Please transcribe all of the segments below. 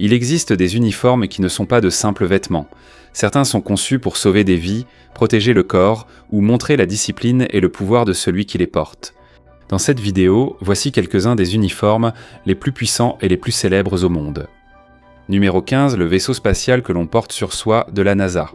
Il existe des uniformes qui ne sont pas de simples vêtements. Certains sont conçus pour sauver des vies, protéger le corps ou montrer la discipline et le pouvoir de celui qui les porte. Dans cette vidéo, voici quelques-uns des uniformes les plus puissants et les plus célèbres au monde. Numéro 15, le vaisseau spatial que l'on porte sur soi de la NASA.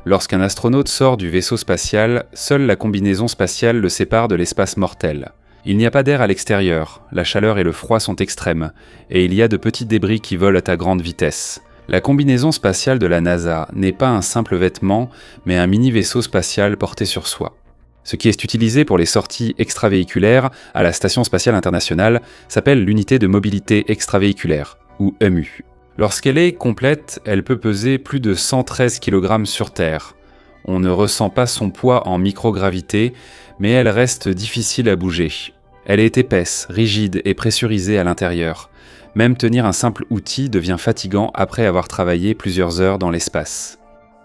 Lorsqu'un astronaute sort du vaisseau spatial, seule la combinaison spatiale le sépare de l'espace mortel. Il n'y a pas d'air à l'extérieur, la chaleur et le froid sont extrêmes, et il y a de petits débris qui volent à grande vitesse. La combinaison spatiale de la NASA n'est pas un simple vêtement, mais un mini-vaisseau spatial porté sur soi. Ce qui est utilisé pour les sorties extravéhiculaires à la Station spatiale internationale s'appelle l'unité de mobilité extravéhiculaire, ou EMU. Lorsqu'elle est complète, elle peut peser plus de 113 kg sur Terre. On ne ressent pas son poids en microgravité, mais elle reste difficile à bouger. Elle est épaisse, rigide et pressurisée à l'intérieur. Même tenir un simple outil devient fatigant après avoir travaillé plusieurs heures dans l'espace.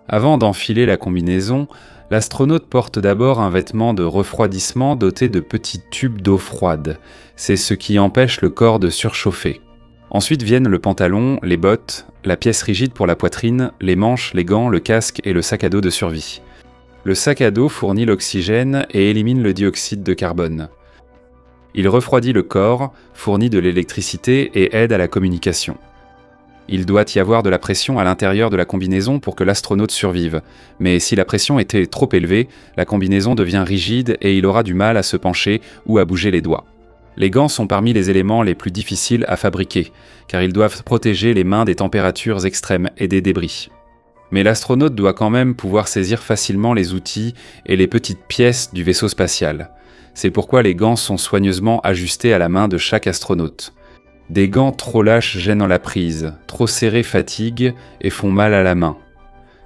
Avant d'enfiler la combinaison, l'astronaute porte d'abord un vêtement de refroidissement doté de petits tubes d'eau froide. C'est ce qui empêche le corps de surchauffer. Ensuite viennent le pantalon, les bottes, la pièce rigide pour la poitrine, les manches, les gants, le casque et le sac à dos de survie. Le sac à dos fournit l'oxygène et élimine le dioxyde de carbone. Il refroidit le corps, fournit de l'électricité et aide à la communication. Il doit y avoir de la pression à l'intérieur de la combinaison pour que l'astronaute survive. Mais si la pression était trop élevée, la combinaison devient rigide et il aura du mal à se pencher ou à bouger les doigts. Les gants sont parmi les éléments les plus difficiles à fabriquer, car ils doivent protéger les mains des températures extrêmes et des débris. Mais l'astronaute doit quand même pouvoir saisir facilement les outils et les petites pièces du vaisseau spatial. C'est pourquoi les gants sont soigneusement ajustés à la main de chaque astronaute. Des gants trop lâches gênent la prise, trop serrés fatiguent et font mal à la main.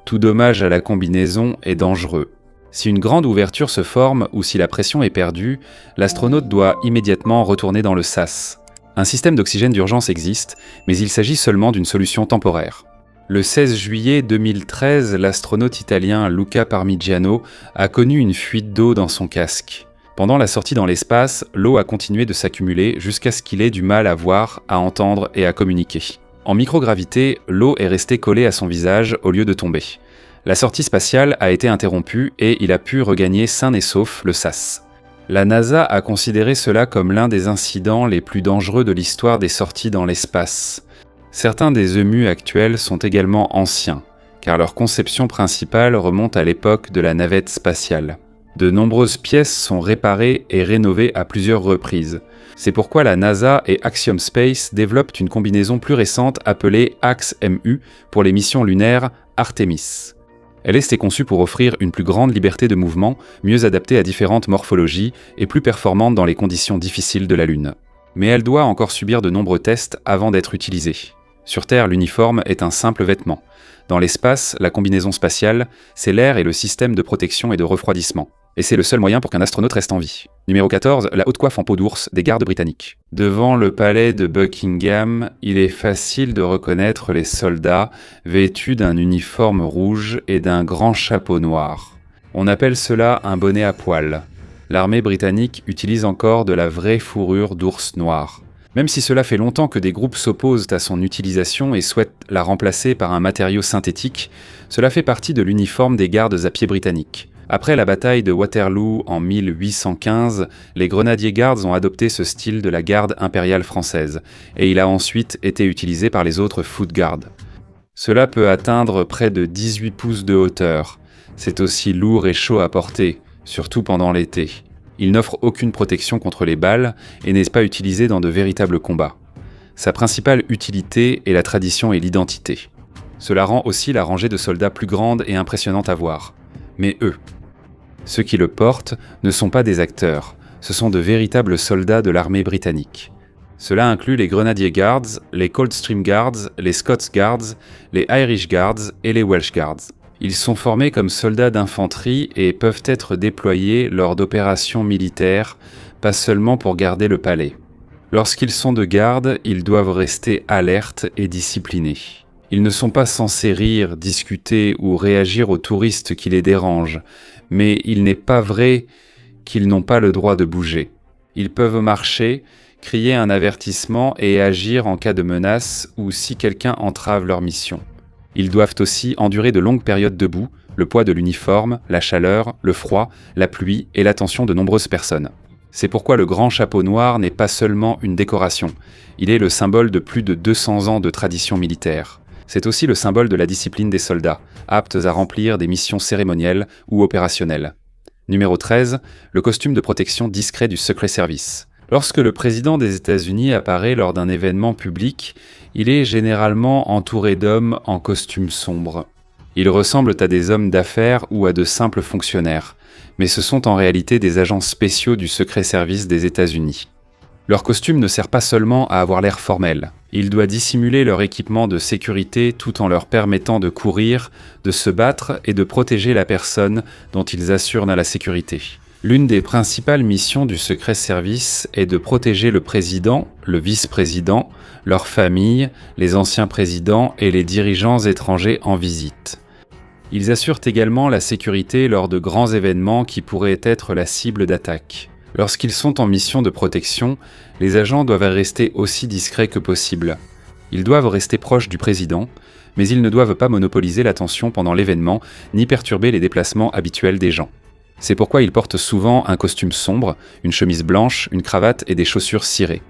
Tout dommage à la combinaison est dangereux. Si une grande ouverture se forme ou si la pression est perdue, l'astronaute doit immédiatement retourner dans le sas. Un système d'oxygène d'urgence existe, mais il s'agit seulement d'une solution temporaire. Le 16 juillet 2013, l'astronaute italien Luca Parmigiano a connu une fuite d'eau dans son casque. Pendant la sortie dans l'espace, l'eau a continué de s'accumuler jusqu'à ce qu'il ait du mal à voir, à entendre et à communiquer. En microgravité, l'eau est restée collée à son visage au lieu de tomber. La sortie spatiale a été interrompue et il a pu regagner sain et sauf le sas. La NASA a considéré cela comme l'un des incidents les plus dangereux de l'histoire des sorties dans l'espace. Certains des EMU actuels sont également anciens, car leur conception principale remonte à l'époque de la navette spatiale. De nombreuses pièces sont réparées et rénovées à plusieurs reprises. C'est pourquoi la NASA et Axiom Space développent une combinaison plus récente appelée AX-MU pour les missions lunaires Artemis. Elle est conçue pour offrir une plus grande liberté de mouvement, mieux adaptée à différentes morphologies et plus performante dans les conditions difficiles de la Lune. Mais elle doit encore subir de nombreux tests avant d'être utilisée. Sur Terre, l'uniforme est un simple vêtement. Dans l'espace, la combinaison spatiale, c'est l'air et le système de protection et de refroidissement. Et c'est le seul moyen pour qu'un astronaute reste en vie. Numéro 14, la haute coiffe en peau d'ours des gardes britanniques. Devant le palais de Buckingham, il est facile de reconnaître les soldats vêtus d'un uniforme rouge et d'un grand chapeau noir. On appelle cela un bonnet à poil. L'armée britannique utilise encore de la vraie fourrure d'ours noir. Même si cela fait longtemps que des groupes s'opposent à son utilisation et souhaitent la remplacer par un matériau synthétique, cela fait partie de l'uniforme des gardes à pied britanniques. Après la bataille de Waterloo en 1815, les Grenadier Guards ont adopté ce style de la garde impériale française, et il a ensuite été utilisé par les autres Foot Guards. Cela peut atteindre près de 18 pouces de hauteur. C'est aussi lourd et chaud à porter, surtout pendant l'été. Il n'offre aucune protection contre les balles et n'est pas utilisé dans de véritables combats. Sa principale utilité est la tradition et l'identité. Cela rend aussi la rangée de soldats plus grande et impressionnante à voir. Mais eux, ceux qui le portent ne sont pas des acteurs, ce sont de véritables soldats de l'armée britannique. Cela inclut les Grenadier Guards, les Coldstream Guards, les Scots Guards, les Irish Guards et les Welsh Guards. Ils sont formés comme soldats d'infanterie et peuvent être déployés lors d'opérations militaires, pas seulement pour garder le palais. Lorsqu'ils sont de garde, ils doivent rester alertes et disciplinés. Ils ne sont pas censés rire, discuter ou réagir aux touristes qui les dérangent, mais il n'est pas vrai qu'ils n'ont pas le droit de bouger. Ils peuvent marcher, crier un avertissement et agir en cas de menace ou si quelqu'un entrave leur mission. Ils doivent aussi endurer de longues périodes debout, le poids de l'uniforme, la chaleur, le froid, la pluie et l'attention de nombreuses personnes. C'est pourquoi le grand chapeau noir n'est pas seulement une décoration, il est le symbole de plus de 200 ans de tradition militaire. C'est aussi le symbole de la discipline des soldats, aptes à remplir des missions cérémonielles ou opérationnelles. Numéro 13, le costume de protection discret du Secret Service. Lorsque le président des États-Unis apparaît lors d'un événement public, il est généralement entouré d'hommes en costume sombre. Ils ressemblent à des hommes d'affaires ou à de simples fonctionnaires, mais ce sont en réalité des agents spéciaux du Secret Service des États-Unis. Leur costume ne sert pas seulement à avoir l'air formel, il doit dissimuler leur équipement de sécurité tout en leur permettant de courir, de se battre et de protéger la personne dont ils assurent la sécurité. L'une des principales missions du Secret Service est de protéger le président, le vice-président, leur famille, les anciens présidents et les dirigeants étrangers en visite. Ils assurent également la sécurité lors de grands événements qui pourraient être la cible d'attaque. Lorsqu'ils sont en mission de protection, les agents doivent rester aussi discrets que possible. Ils doivent rester proches du président, mais ils ne doivent pas monopoliser l'attention pendant l'événement ni perturber les déplacements habituels des gens. C'est pourquoi ils portent souvent un costume sombre, une chemise blanche, une cravate et des chaussures cirées.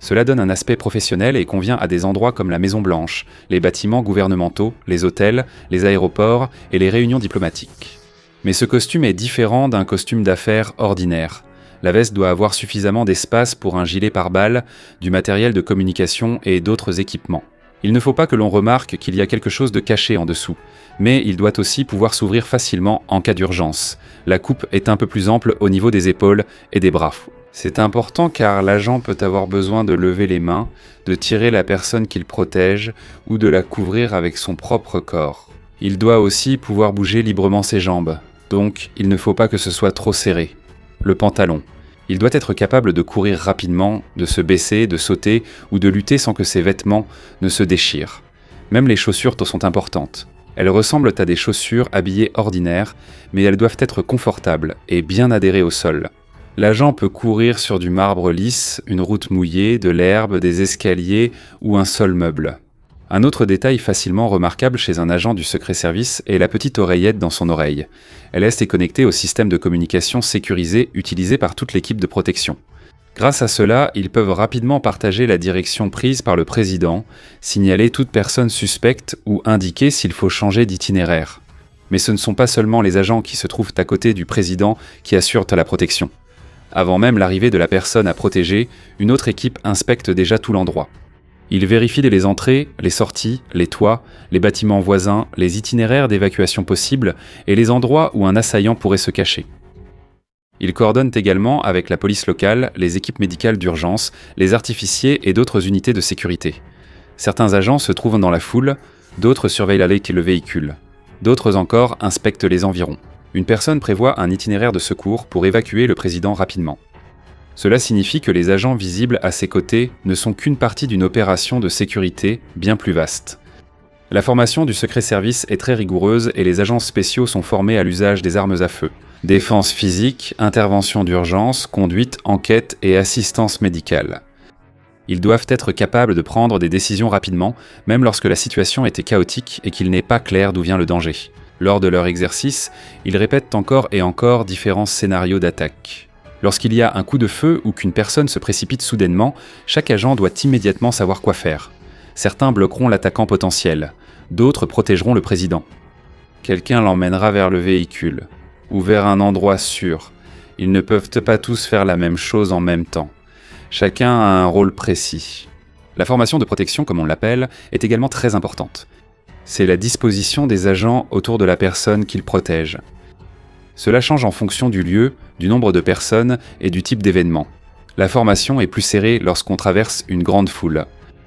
Cela donne un aspect professionnel et convient à des endroits comme la Maison-Blanche, les bâtiments gouvernementaux, les hôtels, les aéroports et les réunions diplomatiques. Mais ce costume est différent d'un costume d'affaires ordinaire. La veste doit avoir suffisamment d'espace pour un gilet pare-balles, du matériel de communication et d'autres équipements. Il ne faut pas que l'on remarque qu'il y a quelque chose de caché en dessous, mais il doit aussi pouvoir s'ouvrir facilement en cas d'urgence. La coupe est un peu plus ample au niveau des épaules et des bras. C'est important car l'agent peut avoir besoin de lever les mains, de tirer la personne qu'il protège ou de la couvrir avec son propre corps. Il doit aussi pouvoir bouger librement ses jambes, donc il ne faut pas que ce soit trop serré. Le pantalon. Il doit être capable de courir rapidement, de se baisser, de sauter ou de lutter sans que ses vêtements ne se déchirent. Même les chaussures sont importantes. Elles ressemblent à des chaussures habillées ordinaires, mais elles doivent être confortables et bien adhérées au sol. L'agent peut courir sur du marbre lisse, une route mouillée, de l'herbe, des escaliers ou un sol meuble. Un autre détail facilement remarquable chez un agent du Secret Service est la petite oreillette dans son oreille. Elle est connectée au système de communication sécurisé utilisé par toute l'équipe de protection. Grâce à cela, ils peuvent rapidement partager la direction prise par le président, signaler toute personne suspecte ou indiquer s'il faut changer d'itinéraire. Mais ce ne sont pas seulement les agents qui se trouvent à côté du président qui assurent la protection. Avant même l'arrivée de la personne à protéger, une autre équipe inspecte déjà tout l'endroit. Ils vérifient les entrées, les sorties, les toits, les bâtiments voisins, les itinéraires d'évacuation possibles et les endroits où un assaillant pourrait se cacher. Ils coordonnent également avec la police locale, les équipes médicales d'urgence, les artificiers et d'autres unités de sécurité. Certains agents se trouvent dans la foule, d'autres surveillent le véhicule. D'autres encore inspectent les environs. Une personne prévoit un itinéraire de secours pour évacuer le président rapidement. Cela signifie que les agents visibles à ses côtés ne sont qu'une partie d'une opération de sécurité bien plus vaste. La formation du Secret Service est très rigoureuse et les agents spéciaux sont formés à l'usage des armes à feu. Défense physique, intervention d'urgence, conduite, enquête et assistance médicale. Ils doivent être capables de prendre des décisions rapidement, même lorsque la situation était chaotique et qu'il n'est pas clair d'où vient le danger. Lors de leur exercice, ils répètent encore et encore différents scénarios d'attaque. Lorsqu'il y a un coup de feu ou qu'une personne se précipite soudainement, chaque agent doit immédiatement savoir quoi faire. Certains bloqueront l'attaquant potentiel, d'autres protégeront le président. Quelqu'un l'emmènera vers le véhicule, ou vers un endroit sûr. Ils ne peuvent pas tous faire la même chose en même temps. Chacun a un rôle précis. La formation de protection, comme on l'appelle, est également très importante. C'est la disposition des agents autour de la personne qu'ils protègent. Cela change en fonction du lieu, du nombre de personnes et du type d'événement. La formation est plus serrée lorsqu'on traverse une grande foule.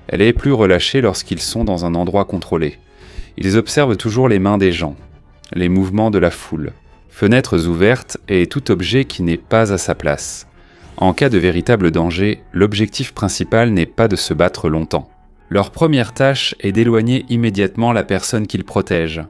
Elle est plus relâchée lorsqu'ils sont dans un endroit contrôlé. Ils observent toujours les mains des gens, les mouvements de la foule, fenêtres ouvertes et tout objet qui n'est pas à sa place. En cas de véritable danger, l'objectif principal n'est pas de se battre longtemps. Leur première tâche est d'éloigner immédiatement la personne qu'ils protègent.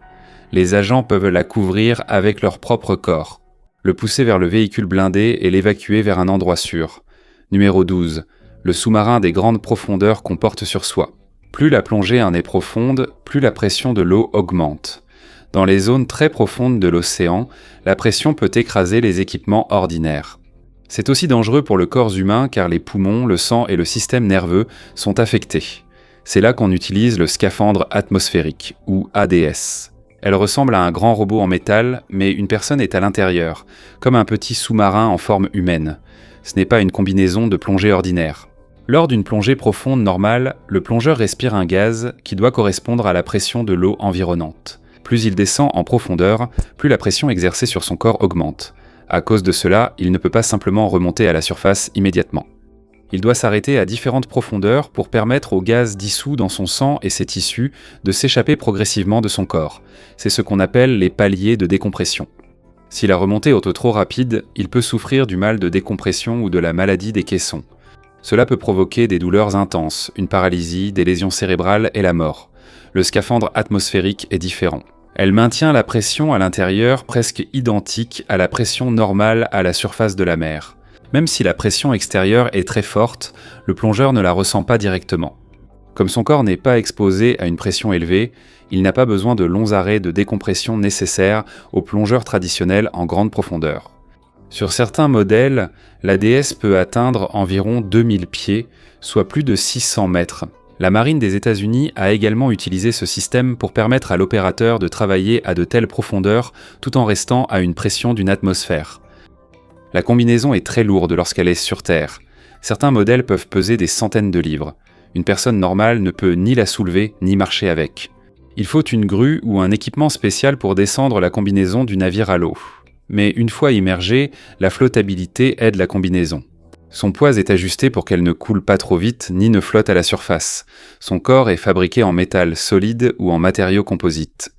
Les agents peuvent la couvrir avec leur propre corps, le pousser vers le véhicule blindé et l'évacuer vers un endroit sûr. Numéro 12. le sous-marin des grandes profondeurs qu'on porte sur soi. Plus la plongée en est profonde, plus la pression de l'eau augmente. Dans les zones très profondes de l'océan, la pression peut écraser les équipements ordinaires. C'est aussi dangereux pour le corps humain car les poumons, le sang et le système nerveux sont affectés. C'est là qu'on utilise le scaphandre atmosphérique, ou ADS. Elle ressemble à un grand robot en métal, mais une personne est à l'intérieur, comme un petit sous-marin en forme humaine. Ce n'est pas une combinaison de plongée ordinaire. Lors d'une plongée profonde normale, le plongeur respire un gaz qui doit correspondre à la pression de l'eau environnante. Plus il descend en profondeur, plus la pression exercée sur son corps augmente. À cause de cela, il ne peut pas simplement remonter à la surface immédiatement. Il doit s'arrêter à différentes profondeurs pour permettre au gaz dissous dans son sang et ses tissus de s'échapper progressivement de son corps. C'est ce qu'on appelle les paliers de décompression. Si la remontée est trop rapide, il peut souffrir du mal de décompression ou de la maladie des caissons. Cela peut provoquer des douleurs intenses, une paralysie, des lésions cérébrales et la mort. Le scaphandre atmosphérique est différent. Elle maintient la pression à l'intérieur presque identique à la pression normale à la surface de la mer. Même si la pression extérieure est très forte, le plongeur ne la ressent pas directement. Comme son corps n'est pas exposé à une pression élevée, il n'a pas besoin de longs arrêts de décompression nécessaires aux plongeurs traditionnels en grande profondeur. Sur certains modèles, l'ADS peut atteindre environ 2000 pieds, soit plus de 600 mètres. La marine des États-Unis a également utilisé ce système pour permettre à l'opérateur de travailler à de telles profondeurs tout en restant à une pression d'une atmosphère. La combinaison est très lourde lorsqu'elle est sur Terre. Certains modèles peuvent peser des centaines de livres. Une personne normale ne peut ni la soulever ni marcher avec. Il faut une grue ou un équipement spécial pour descendre la combinaison du navire à l'eau. Mais une fois immergée, la flottabilité aide la combinaison. Son poids est ajusté pour qu'elle ne coule pas trop vite ni ne flotte à la surface. Son corps est fabriqué en métal solide ou en matériaux composites.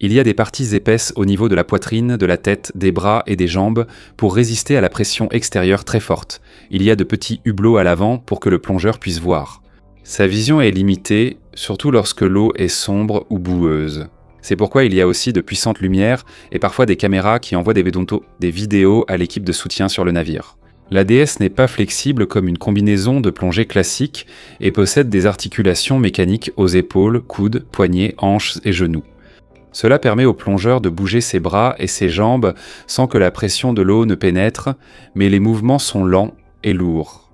Il y a des parties épaisses au niveau de la poitrine, de la tête, des bras et des jambes pour résister à la pression extérieure très forte. Il y a de petits hublots à l'avant pour que le plongeur puisse voir. Sa vision est limitée, surtout lorsque l'eau est sombre ou boueuse. C'est pourquoi il y a aussi de puissantes lumières et parfois des caméras qui envoient des vidéos à l'équipe de soutien sur le navire. L'ADS n'est pas flexible comme une combinaison de plongée classique et possède des articulations mécaniques aux épaules, coudes, poignets, hanches et genoux. Cela permet au plongeur de bouger ses bras et ses jambes sans que la pression de l'eau ne pénètre, mais les mouvements sont lents et lourds.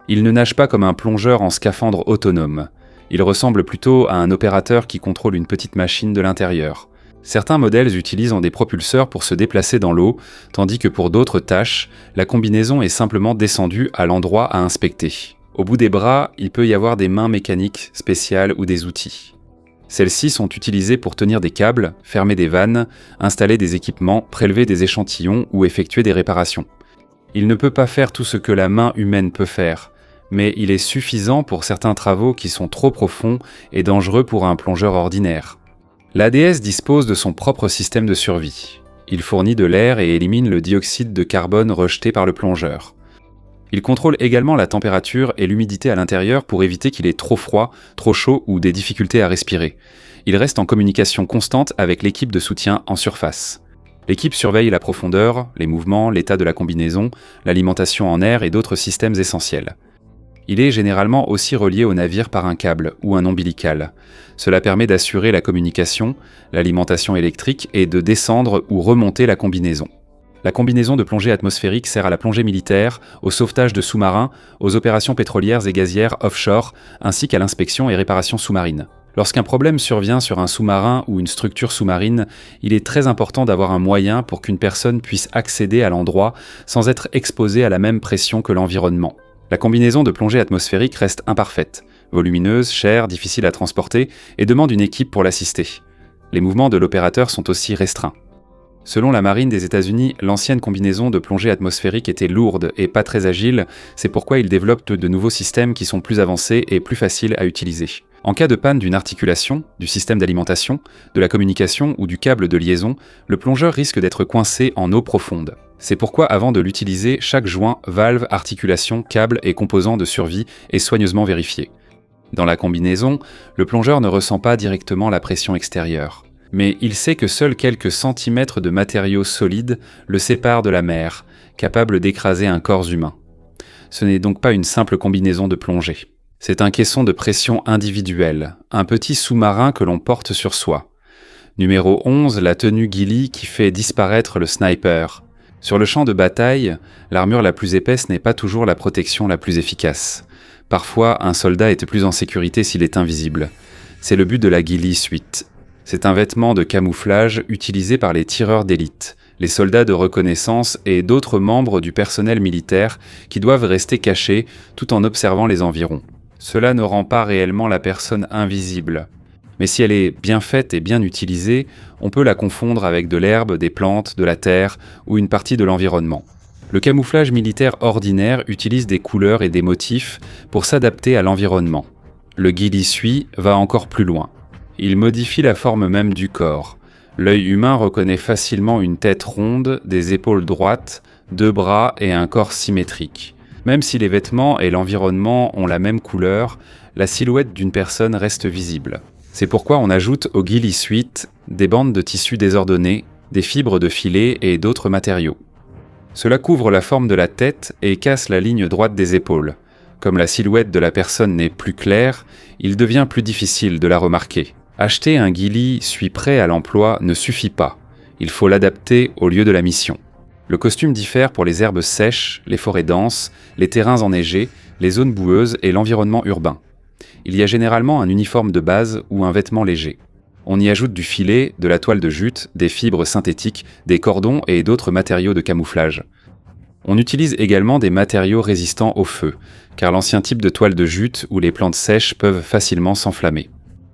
Il ne nage pas comme un plongeur en scaphandre autonome. Il ressemble plutôt à un opérateur qui contrôle une petite machine de l'intérieur. Certains modèles utilisent des propulseurs pour se déplacer dans l'eau, tandis que pour d'autres tâches, la combinaison est simplement descendue à l'endroit à inspecter. Au bout des bras, il peut y avoir des mains mécaniques spéciales ou des outils. Celles-ci sont utilisées pour tenir des câbles, fermer des vannes, installer des équipements, prélever des échantillons ou effectuer des réparations. Il ne peut pas faire tout ce que la main humaine peut faire, mais il est suffisant pour certains travaux qui sont trop profonds et dangereux pour un plongeur ordinaire. L'ADS dispose de son propre système de survie. Il fournit de l'air et élimine le dioxyde de carbone rejeté par le plongeur. Il contrôle également la température et l'humidité à l'intérieur pour éviter qu'il ait trop froid, trop chaud ou des difficultés à respirer. Il reste en communication constante avec l'équipe de soutien en surface. L'équipe surveille la profondeur, les mouvements, l'état de la combinaison, l'alimentation en air et d'autres systèmes essentiels. Il est généralement aussi relié au navire par un câble ou un ombilical. Cela permet d'assurer la communication, l'alimentation électrique et de descendre ou remonter la combinaison. La combinaison de plongée atmosphérique sert à la plongée militaire, au sauvetage de sous-marins, aux opérations pétrolières et gazières offshore, ainsi qu'à l'inspection et réparation sous-marine. Lorsqu'un problème survient sur un sous-marin ou une structure sous-marine, il est très important d'avoir un moyen pour qu'une personne puisse accéder à l'endroit sans être exposée à la même pression que l'environnement. La combinaison de plongée atmosphérique reste imparfaite, volumineuse, chère, difficile à transporter et demande une équipe pour l'assister. Les mouvements de l'opérateur sont aussi restreints. Selon la marine des États-Unis, l'ancienne combinaison de plongée atmosphérique était lourde et pas très agile, c'est pourquoi ils développent de nouveaux systèmes qui sont plus avancés et plus faciles à utiliser. En cas de panne d'une articulation, du système d'alimentation, de la communication ou du câble de liaison, le plongeur risque d'être coincé en eau profonde. C'est pourquoi avant de l'utiliser, chaque joint, valve, articulation, câble et composant de survie est soigneusement vérifié. Dans la combinaison, le plongeur ne ressent pas directement la pression extérieure. Mais il sait que seuls quelques centimètres de matériaux solides le séparent de la mer, capable d'écraser un corps humain. Ce n'est donc pas une simple combinaison de plongée. C'est un caisson de pression individuel, un petit sous-marin que l'on porte sur soi. Numéro 11, la tenue ghillie qui fait disparaître le sniper. Sur le champ de bataille, l'armure la plus épaisse n'est pas toujours la protection la plus efficace. Parfois, un soldat est plus en sécurité s'il est invisible. C'est le but de la ghillie suite. C'est un vêtement de camouflage utilisé par les tireurs d'élite, les soldats de reconnaissance et d'autres membres du personnel militaire qui doivent rester cachés tout en observant les environs. Cela ne rend pas réellement la personne invisible. Mais si elle est bien faite et bien utilisée, on peut la confondre avec de l'herbe, des plantes, de la terre ou une partie de l'environnement. Le camouflage militaire ordinaire utilise des couleurs et des motifs pour s'adapter à l'environnement. Le ghillie suit va encore plus loin. Il modifie la forme même du corps. L'œil humain reconnaît facilement une tête ronde, des épaules droites, 2 bras et un corps symétrique. Même si les vêtements et l'environnement ont la même couleur, la silhouette d'une personne reste visible. C'est pourquoi on ajoute au ghillie suite des bandes de tissu désordonnées, des fibres de filet et d'autres matériaux. Cela couvre la forme de la tête et casse la ligne droite des épaules. Comme la silhouette de la personne n'est plus claire, il devient plus difficile de la remarquer. Acheter un ghillie suit prêt à l'emploi ne suffit pas. Il faut l'adapter au lieu de la mission. Le costume diffère pour les herbes sèches, les forêts denses, les terrains enneigés, les zones boueuses et l'environnement urbain. Il y a généralement un uniforme de base ou un vêtement léger. On y ajoute du filet, de la toile de jute, des fibres synthétiques, des cordons et d'autres matériaux de camouflage. On utilise également des matériaux résistants au feu, car l'ancien type de toile de jute ou les plantes sèches peuvent facilement s'enflammer.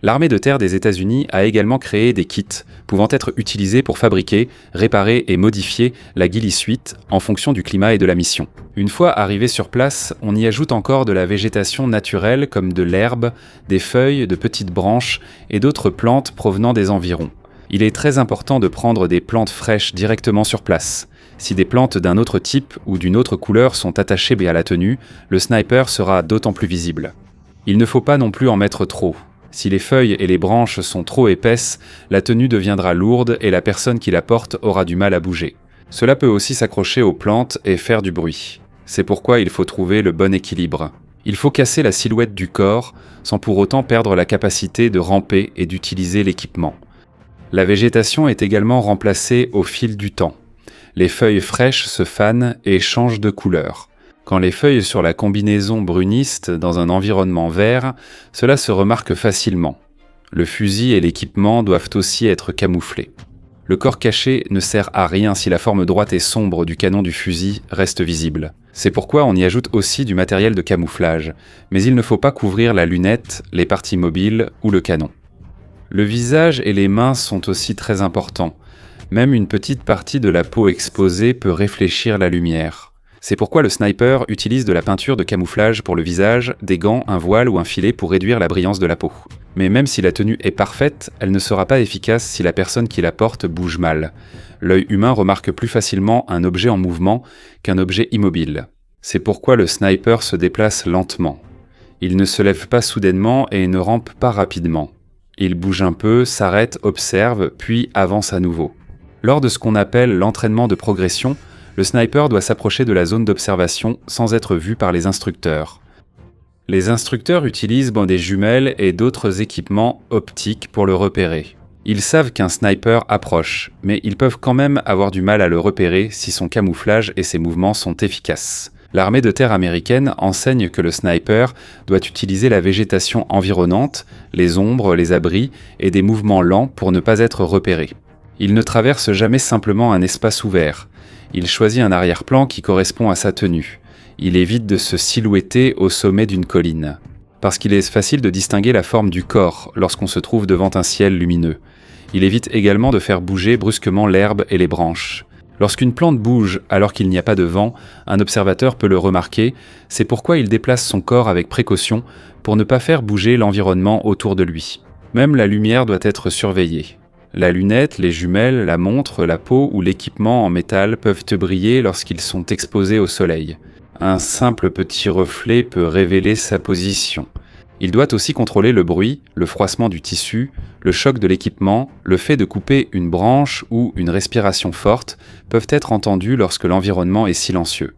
L'armée de terre des États-Unis a également créé des kits pouvant être utilisés pour fabriquer, réparer et modifier la ghillie suite en fonction du climat et de la mission. Une fois arrivé sur place, on y ajoute encore de la végétation naturelle comme de l'herbe, des feuilles, de petites branches et d'autres plantes provenant des environs. Il est très important de prendre des plantes fraîches directement sur place. Si des plantes d'un autre type ou d'une autre couleur sont attachées à la tenue, le sniper sera d'autant plus visible. Il ne faut pas non plus en mettre trop. Si les feuilles et les branches sont trop épaisses, la tenue deviendra lourde et la personne qui la porte aura du mal à bouger. Cela peut aussi s'accrocher aux plantes et faire du bruit. C'est pourquoi il faut trouver le bon équilibre. Il faut casser la silhouette du corps sans pour autant perdre la capacité de ramper et d'utiliser l'équipement. La végétation est également remplacée au fil du temps. Les feuilles fraîches se fanent et changent de couleur. Quand les feuilles sur la combinaison brunissent dans un environnement vert, cela se remarque facilement. Le fusil et l'équipement doivent aussi être camouflés. Le corps caché ne sert à rien si la forme droite et sombre du canon du fusil reste visible. C'est pourquoi on y ajoute aussi du matériel de camouflage, mais il ne faut pas couvrir la lunette, les parties mobiles ou le canon. Le visage et les mains sont aussi très importants. Même une petite partie de la peau exposée peut réfléchir la lumière. C'est pourquoi le sniper utilise de la peinture de camouflage pour le visage, des gants, un voile ou un filet pour réduire la brillance de la peau. Mais même si la tenue est parfaite, elle ne sera pas efficace si la personne qui la porte bouge mal. L'œil humain remarque plus facilement un objet en mouvement qu'un objet immobile. C'est pourquoi le sniper se déplace lentement. Il ne se lève pas soudainement et ne rampe pas rapidement. Il bouge un peu, s'arrête, observe, puis avance à nouveau. Lors de ce qu'on appelle l'entraînement de progression, le sniper doit s'approcher de la zone d'observation sans être vu par les instructeurs. Les instructeurs utilisent des jumelles et d'autres équipements optiques pour le repérer. Ils savent qu'un sniper approche, mais ils peuvent quand même avoir du mal à le repérer si son camouflage et ses mouvements sont efficaces. L'armée de terre américaine enseigne que le sniper doit utiliser la végétation environnante, les ombres, les abris et des mouvements lents pour ne pas être repéré. Il ne traverse jamais simplement un espace ouvert. Il choisit un arrière-plan qui correspond à sa tenue. Il évite de se silhouetter au sommet d'une colline. Parce qu'il est facile de distinguer la forme du corps lorsqu'on se trouve devant un ciel lumineux. Il évite également de faire bouger brusquement l'herbe et les branches. Lorsqu'une plante bouge alors qu'il n'y a pas de vent, un observateur peut le remarquer, c'est pourquoi il déplace son corps avec précaution pour ne pas faire bouger l'environnement autour de lui. Même la lumière doit être surveillée. La lunette, les jumelles, la montre, la peau ou l'équipement en métal peuvent briller lorsqu'ils sont exposés au soleil. Un simple petit reflet peut révéler sa position. Il doit aussi contrôler le bruit, le froissement du tissu, le choc de l'équipement, le fait de couper une branche ou une respiration forte peuvent être entendus lorsque l'environnement est silencieux.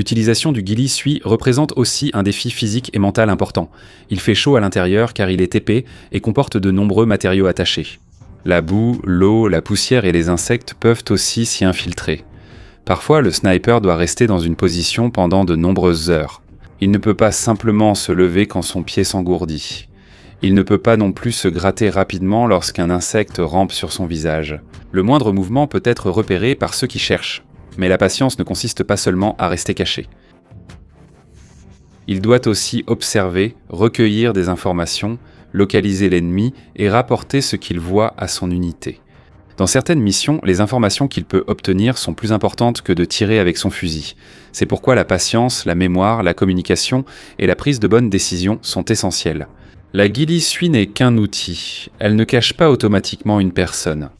L'utilisation du ghillie suie représente aussi un défi physique et mental important. Il fait chaud à l'intérieur car il est épais et comporte de nombreux matériaux attachés. La boue, l'eau, la poussière et les insectes peuvent aussi s'y infiltrer. Parfois, le sniper doit rester dans une position pendant de nombreuses heures. Il ne peut pas simplement se lever quand son pied s'engourdit. Il ne peut pas non plus se gratter rapidement lorsqu'un insecte rampe sur son visage. Le moindre mouvement peut être repéré par ceux qui cherchent. Mais la patience ne consiste pas seulement à rester caché. Il doit aussi observer, recueillir des informations, localiser l'ennemi et rapporter ce qu'il voit à son unité. Dans certaines missions, les informations qu'il peut obtenir sont plus importantes que de tirer avec son fusil. C'est pourquoi la patience, la mémoire, la communication et la prise de bonnes décisions sont essentielles. La ghillie suie n'est qu'un outil. Elle ne cache pas automatiquement une personne.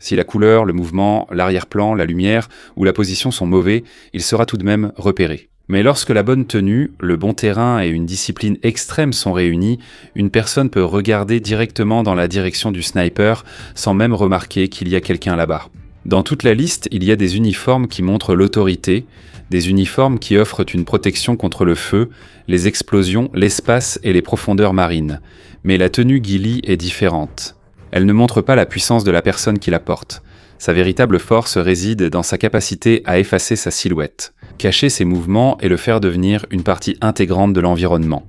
Si la couleur, le mouvement, l'arrière-plan, la lumière ou la position sont mauvais, il sera tout de même repéré. Mais lorsque la bonne tenue, le bon terrain et une discipline extrême sont réunis, une personne peut regarder directement dans la direction du sniper sans même remarquer qu'il y a quelqu'un là-bas. Dans toute la liste, il y a des uniformes qui montrent l'autorité, des uniformes qui offrent une protection contre le feu, les explosions, l'espace et les profondeurs marines. Mais la tenue ghillie est différente. Elle ne montre pas la puissance de la personne qui la porte. Sa véritable force réside dans sa capacité à effacer sa silhouette, cacher ses mouvements et le faire devenir une partie intégrante de l'environnement.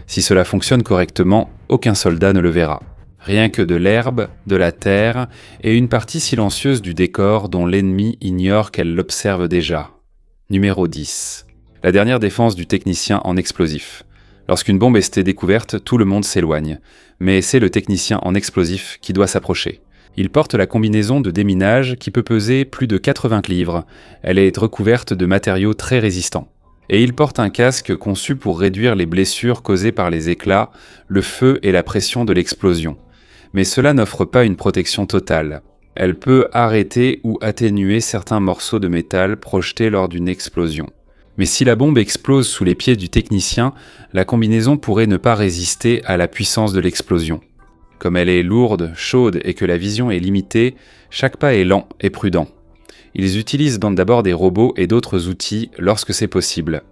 Si cela fonctionne correctement, aucun soldat ne le verra. Rien que de l'herbe, de la terre et une partie silencieuse du décor dont l'ennemi ignore qu'elle l'observe déjà. Numéro 10. La dernière défense du technicien en explosif. Lorsqu'une bombe est découverte, tout le monde s'éloigne. Mais c'est le technicien en explosif qui doit s'approcher. Il porte la combinaison de déminage qui peut peser plus de 80 livres. Elle est recouverte de matériaux très résistants. Et il porte un casque conçu pour réduire les blessures causées par les éclats, le feu et la pression de l'explosion. Mais cela n'offre pas une protection totale. Elle peut arrêter ou atténuer certains morceaux de métal projetés lors d'une explosion. Mais si la bombe explose sous les pieds du technicien, la combinaison pourrait ne pas résister à la puissance de l'explosion. Comme elle est lourde, chaude et que la vision est limitée, chaque pas est lent et prudent. Ils utilisent d'abord des robots et d'autres outils lorsque c'est possible.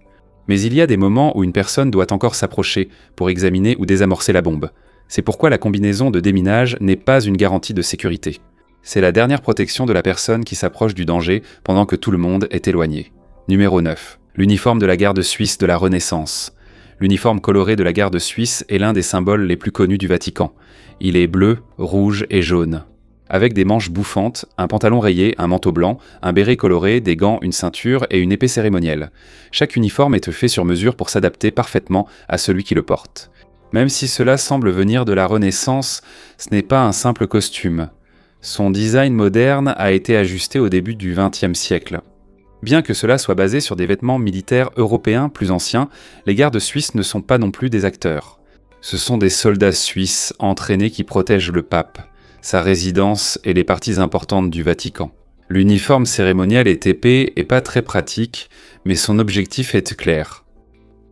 Mais il y a des moments où une personne doit encore s'approcher pour examiner ou désamorcer la bombe. C'est pourquoi la combinaison de déminage n'est pas une garantie de sécurité. C'est la dernière protection de la personne qui s'approche du danger pendant que tout le monde est éloigné. Numéro 9. L'uniforme de la garde suisse de la Renaissance. L'uniforme coloré de la garde suisse est l'un des symboles les plus connus du Vatican. Il est bleu, rouge et jaune. Avec des manches bouffantes, un pantalon rayé, un manteau blanc, un béret coloré, des gants, une ceinture et une épée cérémonielle. Chaque uniforme est fait sur mesure pour s'adapter parfaitement à celui qui le porte. Même si cela semble venir de la Renaissance, ce n'est pas un simple costume. Son design moderne a été ajusté au début du XXe siècle. Bien que cela soit basé sur des vêtements militaires européens plus anciens, les gardes suisses ne sont pas non plus des acteurs. Ce sont des soldats suisses entraînés qui protègent le pape, sa résidence et les parties importantes du Vatican. L'uniforme cérémoniel est épais et pas très pratique, mais son objectif est clair.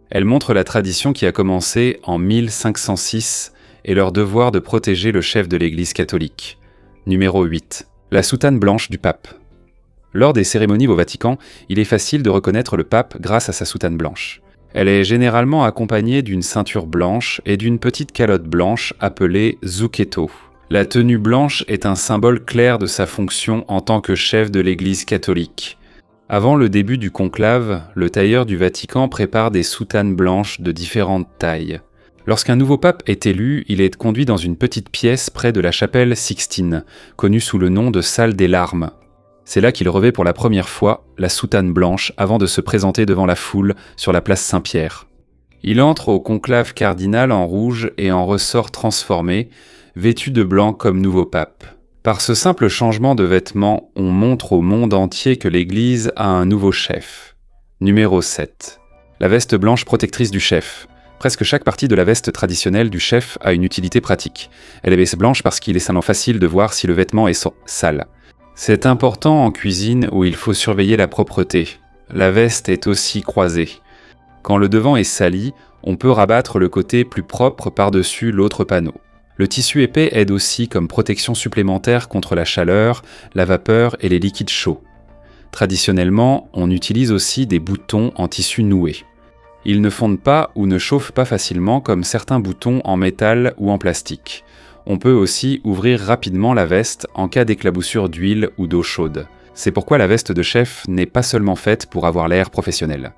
Elle montre la tradition qui a commencé en 1506 et leur devoir de protéger le chef de l'Église catholique. Numéro 8. La soutane blanche du pape. Lors des cérémonies au Vatican, il est facile de reconnaître le pape grâce à sa soutane blanche. Elle est généralement accompagnée d'une ceinture blanche et d'une petite calotte blanche appelée zucchetto. La tenue blanche est un symbole clair de sa fonction en tant que chef de l'Église catholique. Avant le début du conclave, le tailleur du Vatican prépare des soutanes blanches de différentes tailles. Lorsqu'un nouveau pape est élu, il est conduit dans une petite pièce près de la chapelle Sixtine, connue sous le nom de salle des larmes. C'est là qu'il revêt pour la première fois la soutane blanche avant de se présenter devant la foule sur la place Saint-Pierre. Il entre au conclave cardinal en rouge et en ressort transformé, vêtu de blanc comme nouveau pape. Par ce simple changement de vêtements, on montre au monde entier que l'Église a un nouveau chef. Numéro 7. La veste blanche protectrice du chef. Presque chaque partie de la veste traditionnelle du chef a une utilité pratique. Elle est blanche parce qu'il est seulement facile de voir si le vêtement est sale. C'est important en cuisine où il faut surveiller la propreté. La veste est aussi croisée. Quand le devant est sali, on peut rabattre le côté plus propre par-dessus l'autre panneau. Le tissu épais aide aussi comme protection supplémentaire contre la chaleur, la vapeur et les liquides chauds. Traditionnellement, on utilise aussi des boutons en tissu noué. Ils ne fondent pas ou ne chauffent pas facilement comme certains boutons en métal ou en plastique. On peut aussi ouvrir rapidement la veste en cas d'éclaboussure d'huile ou d'eau chaude. C'est pourquoi la veste de chef n'est pas seulement faite pour avoir l'air professionnel.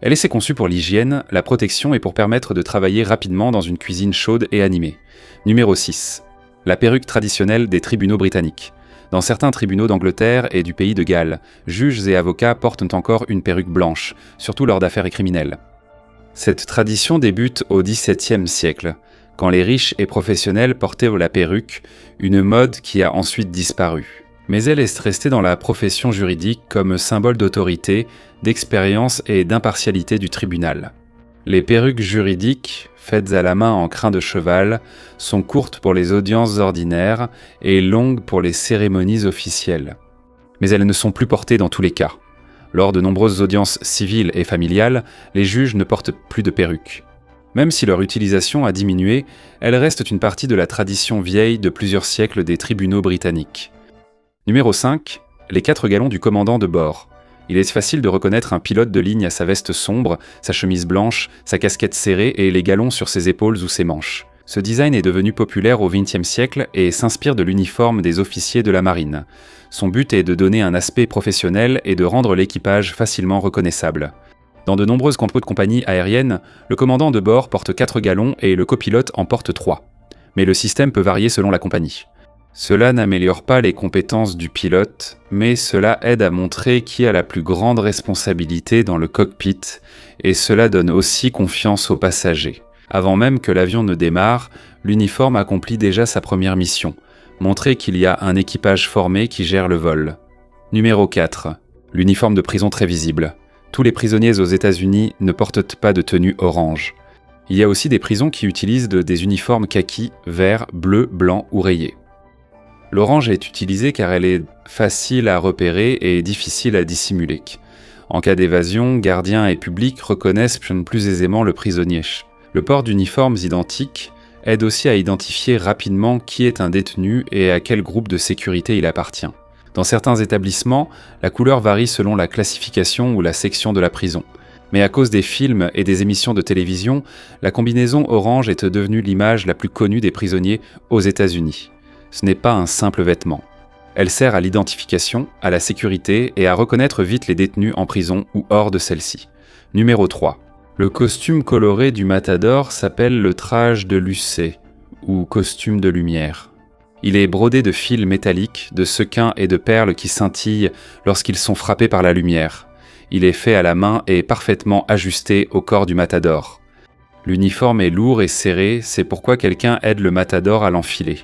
Elle est conçue pour l'hygiène, la protection et pour permettre de travailler rapidement dans une cuisine chaude et animée. Numéro 6. La perruque traditionnelle des tribunaux britanniques. Dans certains tribunaux d'Angleterre et du pays de Galles, juges et avocats portent encore une perruque blanche, surtout lors d'affaires criminelles. Cette tradition débute au XVIIe siècle, quand les riches et professionnels portaient la perruque, une mode qui a ensuite disparu. Mais elle est restée dans la profession juridique comme symbole d'autorité, d'expérience et d'impartialité du tribunal. Les perruques juridiques, faites à la main en crin de cheval, sont courtes pour les audiences ordinaires et longues pour les cérémonies officielles. Mais elles ne sont plus portées dans tous les cas. Lors de nombreuses audiences civiles et familiales, les juges ne portent plus de perruques. Même si leur utilisation a diminué, elles restent une partie de la tradition vieille de plusieurs siècles des tribunaux britanniques. Numéro 5. Les 4 galons du commandant de bord. Il est facile de reconnaître un pilote de ligne à sa veste sombre, sa chemise blanche, sa casquette serrée et les galons sur ses épaules ou ses manches. Ce design est devenu populaire au XXe siècle et s'inspire de l'uniforme des officiers de la marine. Son but est de donner un aspect professionnel et de rendre l'équipage facilement reconnaissable. Dans de nombreuses compagnies aériennes, le commandant de bord porte 4 galons et le copilote en porte 3. Mais le système peut varier selon la compagnie. Cela n'améliore pas les compétences du pilote, mais cela aide à montrer qui a la plus grande responsabilité dans le cockpit, et cela donne aussi confiance aux passagers. Avant même que l'avion ne démarre, l'uniforme accomplit déjà sa première mission, montrer qu'il y a un équipage formé qui gère le vol. Numéro 4. L'uniforme de prison très visible. Tous les prisonniers aux États-Unis ne portent pas de tenue orange. Il y a aussi des prisons qui utilisent des uniformes kaki, vert, bleu, blanc ou rayés. L'orange est utilisée car elle est facile à repérer et difficile à dissimuler. En cas d'évasion, gardiens et public reconnaissent plus aisément le prisonnier. Le port d'uniformes identiques aide aussi à identifier rapidement qui est un détenu et à quel groupe de sécurité il appartient. Dans certains établissements, la couleur varie selon la classification ou la section de la prison. Mais à cause des films et des émissions de télévision, la combinaison orange est devenue l'image la plus connue des prisonniers aux États-Unis. Ce n'est pas un simple vêtement. Elle sert à l'identification, à la sécurité et à reconnaître vite les détenus en prison ou hors de celle-ci. Numéro 3. Le costume coloré du matador s'appelle le trage de Lucé, ou costume de lumière. Il est brodé de fils métalliques, de sequins et de perles qui scintillent lorsqu'ils sont frappés par la lumière. Il est fait à la main et parfaitement ajusté au corps du matador. L'uniforme est lourd et serré, c'est pourquoi quelqu'un aide le matador à l'enfiler.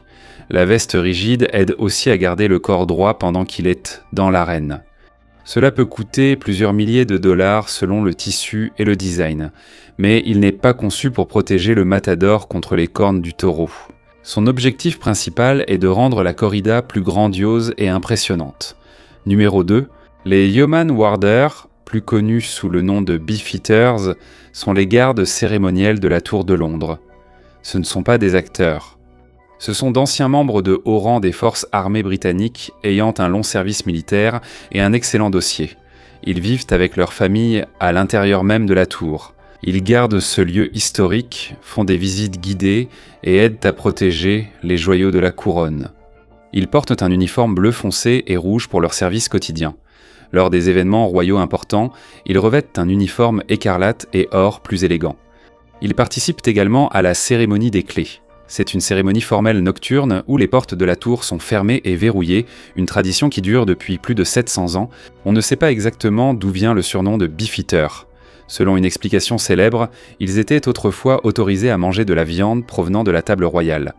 La veste rigide aide aussi à garder le corps droit pendant qu'il est dans l'arène. Cela peut coûter plusieurs milliers de dollars selon le tissu et le design, mais il n'est pas conçu pour protéger le matador contre les cornes du taureau. Son objectif principal est de rendre la corrida plus grandiose et impressionnante. Numéro 2. Les Yeoman Warders, plus connus sous le nom de Beefeaters, sont les gardes cérémoniels de la Tour de Londres. Ce ne sont pas des acteurs. Ce sont d'anciens membres de haut rang des forces armées britanniques ayant un long service militaire et un excellent dossier. Ils vivent avec leur famille à l'intérieur même de la tour. Ils gardent ce lieu historique, font des visites guidées et aident à protéger les joyaux de la couronne. Ils portent un uniforme bleu foncé et rouge pour leur service quotidien. Lors des événements royaux importants, ils revêtent un uniforme écarlate et or plus élégant. Ils participent également à la cérémonie des clés. C'est une cérémonie formelle nocturne où les portes de la tour sont fermées et verrouillées, une tradition qui dure depuis plus de 700 ans. On ne sait pas exactement d'où vient le surnom de Beefeater. Selon une explication célèbre, ils étaient autrefois autorisés à manger de la viande provenant de la table royale.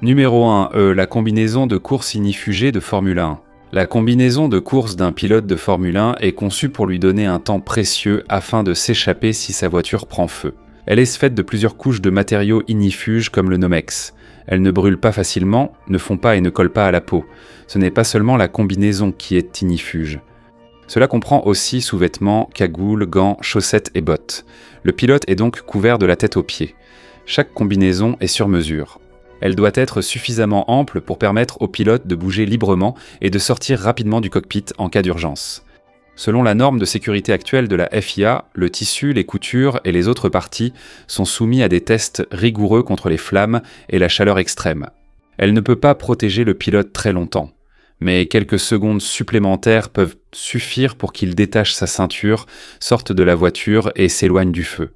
Numéro 1. La combinaison de course ignifugée de Formule 1. La combinaison de course d'un pilote de Formule 1 est conçue pour lui donner un temps précieux afin de s'échapper si sa voiture prend feu. Elle est faite de plusieurs couches de matériaux ignifuges comme le Nomex. Elles ne brûlent pas facilement, ne font pas et ne collent pas à la peau. Ce n'est pas seulement la combinaison qui est ignifuge. Cela comprend aussi sous-vêtements, cagoules, gants, chaussettes et bottes. Le pilote est donc couvert de la tête aux pieds. Chaque combinaison est sur mesure. Elle doit être suffisamment ample pour permettre au pilote de bouger librement et de sortir rapidement du cockpit en cas d'urgence. Selon la norme de sécurité actuelle de la FIA, le tissu, les coutures et les autres parties sont soumis à des tests rigoureux contre les flammes et la chaleur extrême. Elle ne peut pas protéger le pilote très longtemps, mais quelques secondes supplémentaires peuvent suffire pour qu'il détache sa ceinture, sorte de la voiture et s'éloigne du feu.